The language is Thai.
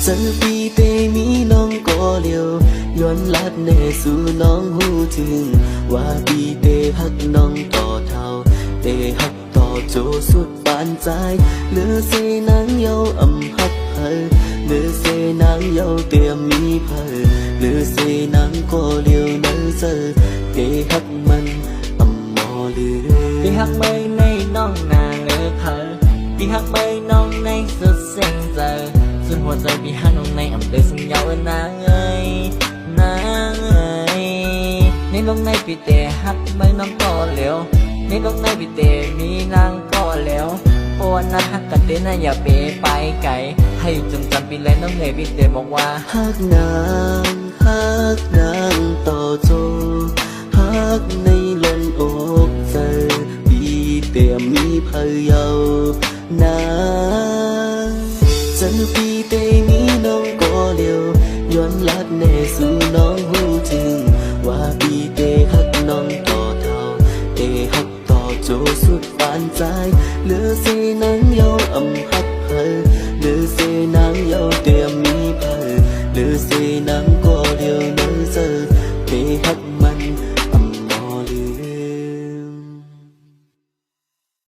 เจอปีเตมีน้องก็เลียวย้อนลัดแน่สู่น้องหูถึงว่าปีเตหักน้องต่อเท่าเตหักต่อโจสุดปานใจเหลือเสนางเยาอำหักเพอเหลือเสนางเยาเตรียมมีเพอเหลือเสนางก็เลียวเนื้อเจอเตหักมันอำมอเลือเตหักไม่ในน้องนาเลือเพอปีหักไม่น้องในสุดเส้นเจอสุดหัวใจปีหักน้องในอำเตซึ่งยาวนาเอ้ยนาเอ้ยในลงในปีเตหักไม่น้องก็เลียวในลงในปีเตมีนางก็แล้วโอ้นะฮักกันเต้นะอย่าเปไปไกลให้จงจำปีแลน้องเหนื่อยปีเตบอกว่าฮักนางต่อโจฮักในล้นอกเจอปีเตมีเพยเยานางเจอปีเตมีน้องก็เลียวย้อนลัดแน่สู่น้องหูจึงว่าปีเตฮักน้องต่อเท่าเตฮักต่อโจสุดปานใจเหลือเสนางเยาอำหักเพอเหลือเสนางเยาเตรียมมีเพอเหลือเสนาง